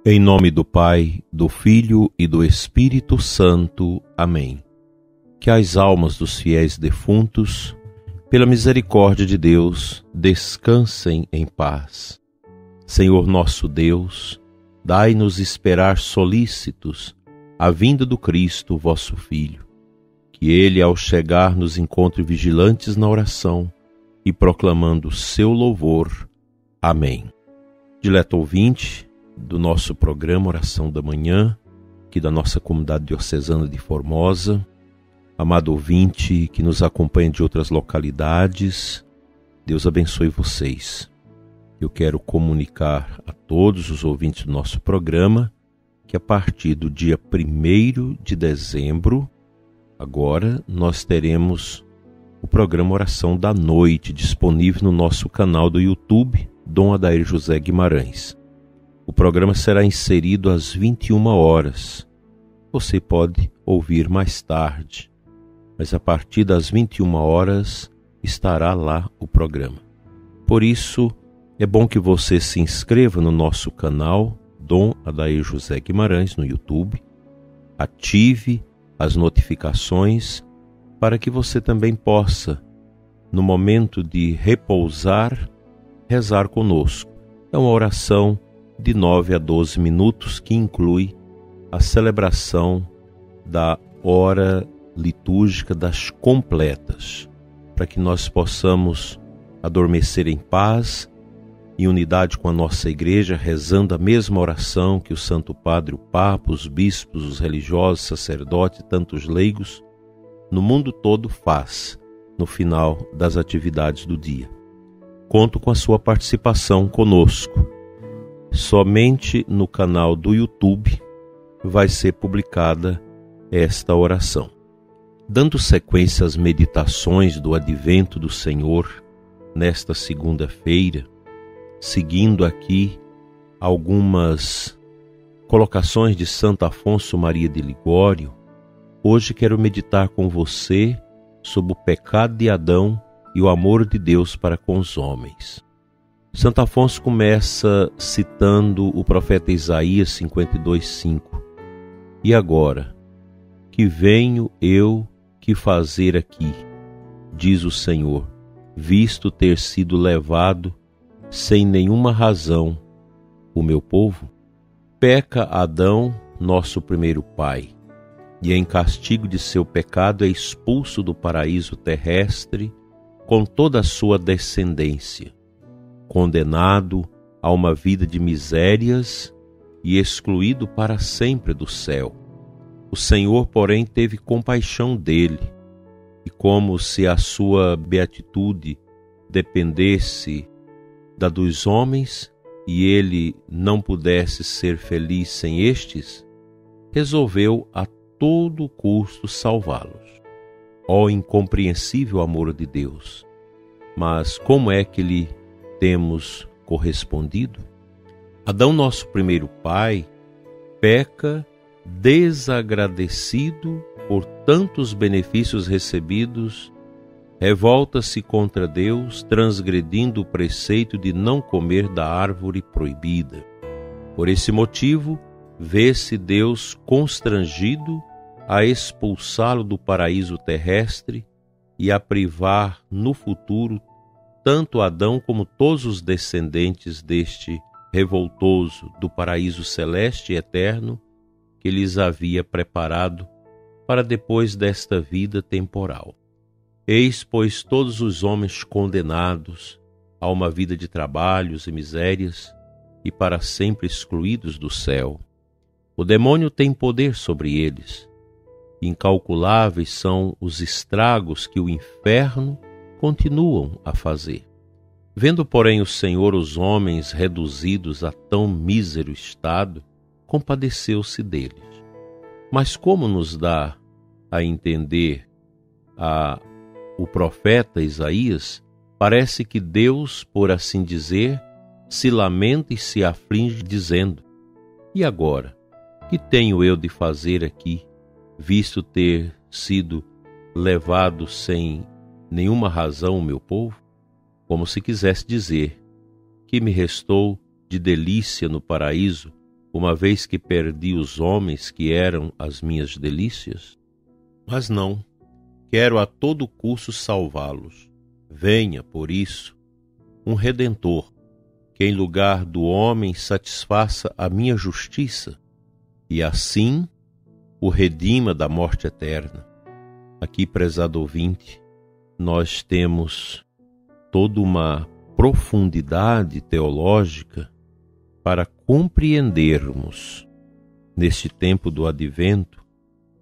Em nome do Pai, do Filho e do Espírito Santo. Amém. Que as almas dos fiéis defuntos, pela misericórdia de Deus, descansem em paz. Senhor nosso Deus, dai-nos esperar solícitos a vinda do Cristo, vosso Filho. Que Ele, ao chegar, nos encontre vigilantes na oração e proclamando seu louvor. Amém. Dileto ouvinte do nosso programa Oração da Manhã, aqui da nossa comunidade diocesana de Formosa, amado ouvinte que nos acompanha de outras localidades, Deus abençoe vocês. Eu quero comunicar a todos os ouvintes do nosso programa que a partir do dia 1º de dezembro, agora nós teremos o programa Oração da Noite, disponível no nosso canal do YouTube, Dom Adair José Guimarães. O programa será inserido às 21 horas. Você pode ouvir mais tarde, mas a partir das 21 horas estará lá o programa. Por isso, é bom que você se inscreva no nosso canal Dom Adair José Guimarães no YouTube, ative as notificações para que você também possa, no momento de repousar, rezar conosco. É uma oração de 9 a 12 minutos que inclui a celebração da hora litúrgica das completas, para que nós possamos adormecer em paz, em unidade com a nossa igreja, rezando a mesma oração que o Santo Padre, o Papa, os bispos, os religiosos, sacerdotes e tantos leigos no mundo todo faz no final das atividades do dia. Conto com a sua participação conosco. Somente no canal do YouTube vai ser publicada esta oração. Dando sequência às meditações do Advento do Senhor nesta segunda-feira, seguindo aqui algumas colocações de Santo Afonso Maria de Ligório, hoje quero meditar com você sobre o pecado de Adão e o amor de Deus para com os homens. Santo Afonso começa citando o profeta Isaías 52:5. E agora, que venho eu que fazer aqui, diz o Senhor, visto ter sido levado sem nenhuma razão o meu povo? Peca Adão, nosso primeiro pai, e em castigo de seu pecado é expulso do paraíso terrestre com toda a sua descendência, condenado a uma vida de misérias e excluído para sempre do céu. O Senhor, porém, teve compaixão dele, e como se a sua beatitude dependesse da dos homens e ele não pudesse ser feliz sem estes, resolveu a todo custo salvá-los. Ó incompreensível amor de Deus! Mas como é que lhe temos correspondido? Adão, nosso primeiro pai, peca desagradecido por tantos benefícios recebidos, revolta-se contra Deus, transgredindo o preceito de não comer da árvore proibida. Por esse motivo, vê-se Deus constrangido a expulsá-lo do paraíso terrestre e a privar no futuro tanto Adão como todos os descendentes deste revoltoso do paraíso celeste e eterno que lhes havia preparado para depois desta vida temporal. Eis, pois, todos os homens condenados a uma vida de trabalhos e misérias e para sempre excluídos do céu. O demônio tem poder sobre eles. Incalculáveis são os estragos que o inferno continuam a fazer. Vendo, porém, o Senhor os homens reduzidos a tão mísero estado, compadeceu-se deles. Mas como nos dá a entender o profeta Isaías, parece que Deus, por assim dizer, se lamenta e se aflige, dizendo: e agora, que tenho eu de fazer aqui, visto ter sido levado sem nenhuma razão o meu povo? Como se quisesse dizer: que me restou de delícia no paraíso, uma vez que perdi os homens que eram as minhas delícias? Mas não, quero a todo custo salvá-los. Venha, por isso, um Redentor, que em lugar do homem satisfaça a minha justiça, e assim o redima da morte eterna. Aqui, prezado ouvinte, nós temos toda uma profundidade teológica para compreendermos, neste tempo do advento,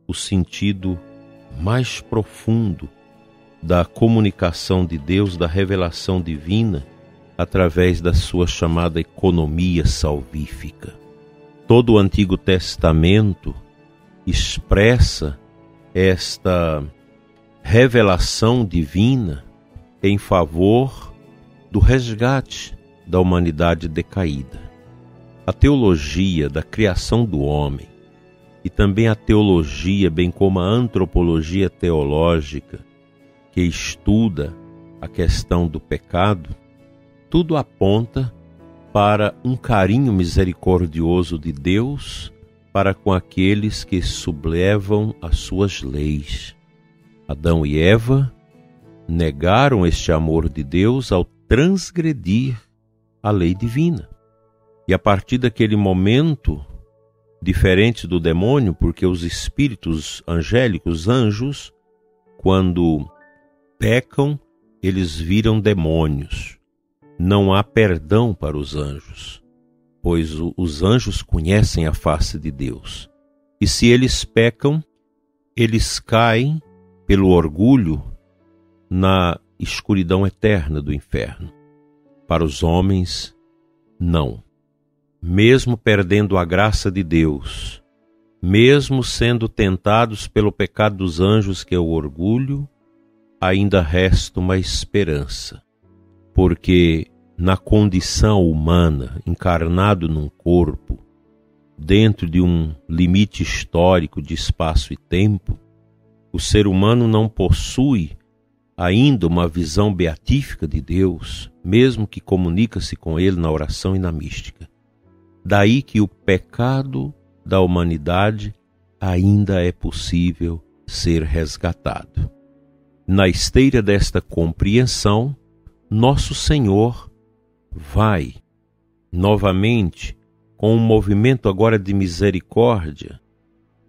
o sentido mais profundo da comunicação de Deus, da revelação divina, através da sua chamada economia salvífica. Todo o Antigo Testamento expressa esta revelação divina em favor do resgate da humanidade decaída. A teologia da criação do homem e também a teologia, bem como a antropologia teológica, que estuda a questão do pecado, tudo aponta para um carinho misericordioso de Deus para com aqueles que sublevam as suas leis. Adão e Eva negaram este amor de Deus ao transgredir a lei divina. E a partir daquele momento, diferente do demônio, porque os espíritos angélicos, anjos, quando pecam, eles viram demônios. Não há perdão para os anjos, pois os anjos conhecem a face de Deus. E se eles pecam, eles caem pelo orgulho na escuridão eterna do inferno. Para os homens, não. Mesmo perdendo a graça de Deus, mesmo sendo tentados pelo pecado dos anjos, que é o orgulho, ainda resta uma esperança. Porque na condição humana, encarnado num corpo, dentro de um limite histórico de espaço e tempo, o ser humano não possui ainda uma visão beatífica de Deus, mesmo que comunica-se com Ele na oração e na mística. Daí que o pecado da humanidade ainda é possível ser resgatado. Na esteira desta compreensão, nosso Senhor vai novamente com um movimento agora de misericórdia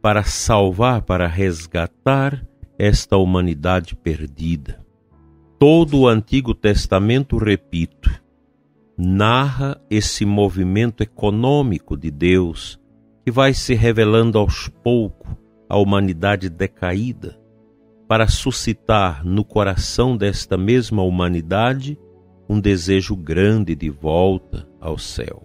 para salvar, para resgatar esta humanidade perdida. Todo o Antigo Testamento, repito, narra esse movimento econômico de Deus que vai se revelando aos poucos à humanidade decaída, para suscitar no coração desta mesma humanidade um desejo grande de volta ao céu.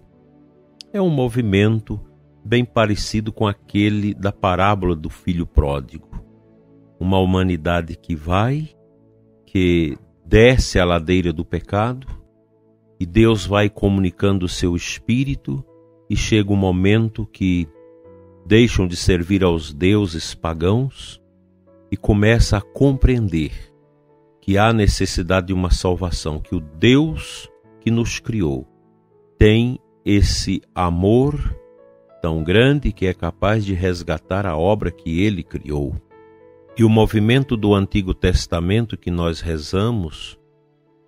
É um movimento bem parecido com aquele da parábola do filho pródigo. Uma humanidade que vai, que desce a ladeira do pecado, e Deus vai comunicando o seu espírito, e chega um momento que deixam de servir aos deuses pagãos e começa a compreender que há necessidade de uma salvação, que o Deus que nos criou tem esse amor tão grande que é capaz de resgatar a obra que Ele criou. E o movimento do Antigo Testamento que nós rezamos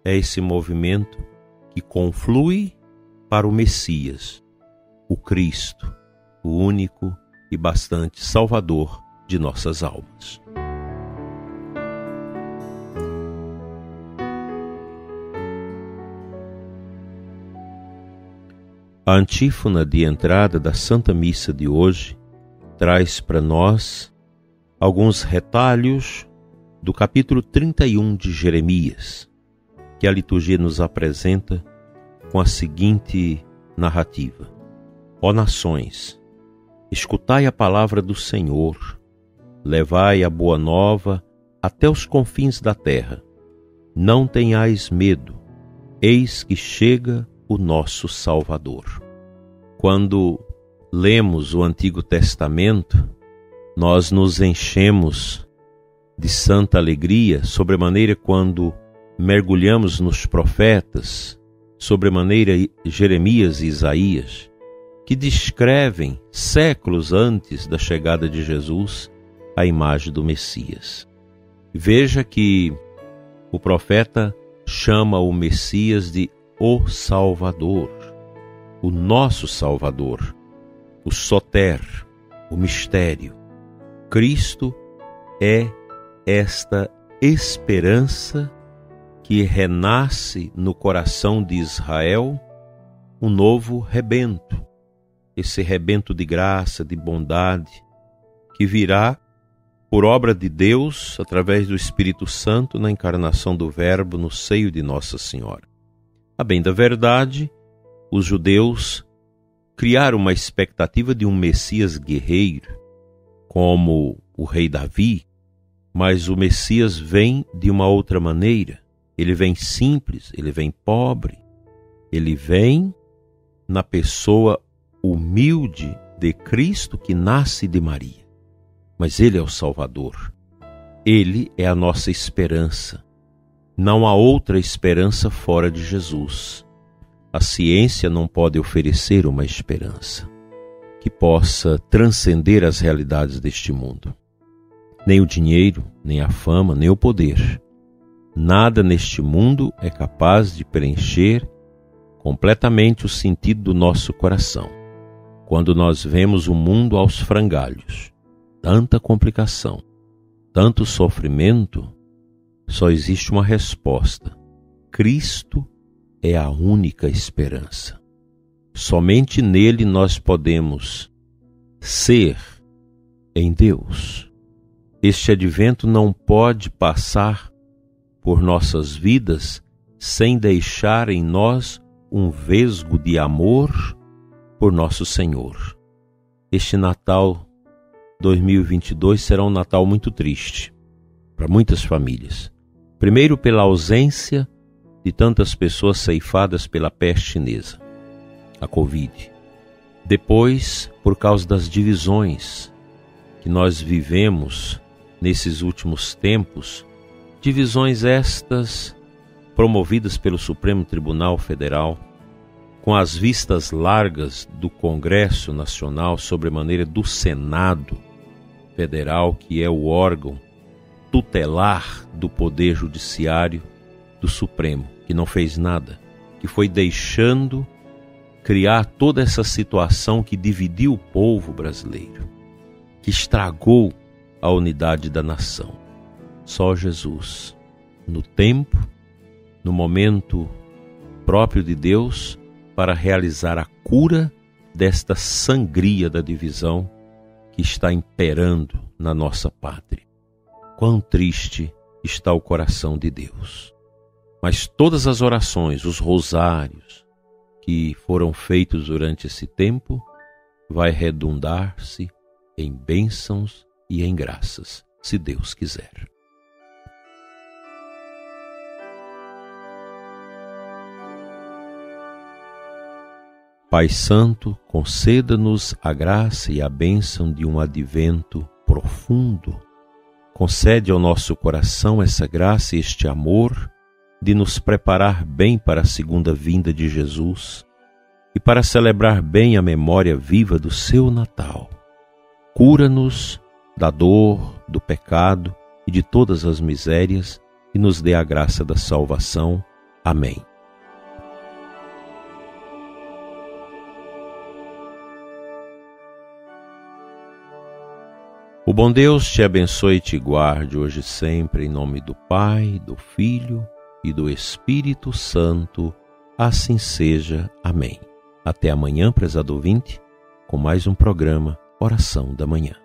é esse movimento que conflui para o Messias, o Cristo, o único e bastante Salvador de nossas almas. A antífona de entrada da Santa Missa de hoje traz para nós alguns retalhos do capítulo 31 de Jeremias, que a liturgia nos apresenta com a seguinte narrativa: Ó nações, escutai a palavra do Senhor, levai a boa nova até os confins da terra. Não tenhais medo, eis que chega o nosso Salvador. Quando lemos o Antigo Testamento, nós nos enchemos de santa alegria, sobremaneira quando mergulhamos nos profetas, sobremaneira Jeremias e Isaías, que descrevem, séculos antes da chegada de Jesus, a imagem do Messias. Veja que o profeta chama o Messias de o Salvador, o nosso Salvador, o Soter, o mistério. Cristo é esta esperança que renasce no coração de Israel, um novo rebento, esse rebento de graça, de bondade, que virá por obra de Deus, através do Espírito Santo, na encarnação do Verbo no seio de Nossa Senhora. A bem da verdade, os judeus criaram uma expectativa de um Messias guerreiro, como o rei Davi, mas o Messias vem de uma outra maneira. Ele vem simples, ele vem pobre, ele vem na pessoa humilde de Cristo que nasce de Maria. Mas ele é o Salvador. Ele é a nossa esperança. Não há outra esperança fora de Jesus. A ciência não pode oferecer uma esperança que possa transcender as realidades deste mundo. Nem o dinheiro, nem a fama, nem o poder. Nada neste mundo é capaz de preencher completamente o sentido do nosso coração. Quando nós vemos o mundo aos frangalhos, tanta complicação, tanto sofrimento, só existe uma resposta. Cristo é a única esperança. Somente nele nós podemos ser em Deus. Este advento não pode passar por nossas vidas sem deixar em nós um vesgo de amor por nosso Senhor. Este Natal 2022 será um Natal muito triste para muitas famílias. Primeiro, pela ausência de tantas pessoas ceifadas pela peste chinesa, a Covid. Depois, por causa das divisões que nós vivemos nesses últimos tempos, divisões estas promovidas pelo Supremo Tribunal Federal, com as vistas largas do Congresso Nacional, sobremaneira do Senado Federal, que é o órgão tutelar do Poder Judiciário do Supremo, que não fez nada, que foi deixando criar toda essa situação que dividiu o povo brasileiro, que estragou a unidade da nação. Só Jesus, no tempo, no momento próprio de Deus, para realizar a cura desta sangria da divisão que está imperando na nossa pátria. Quão triste está o coração de Deus. Mas todas as orações, os rosários que foram feitos durante esse tempo, vai redundar-se em bênçãos e em graças, se Deus quiser. Pai Santo, conceda-nos a graça e a bênção de um advento profundo. Concede ao nosso coração essa graça e este amor de nos preparar bem para a segunda vinda de Jesus e para celebrar bem a memória viva do seu Natal. Cura-nos da dor, do pecado e de todas as misérias e nos dê a graça da salvação. Amém. O bom Deus te abençoe e te guarde hoje e sempre, em nome do Pai, do Filho e do Espírito Santo. Assim seja. Amém. Até amanhã, prezado ouvinte, com mais um programa Oração da Manhã.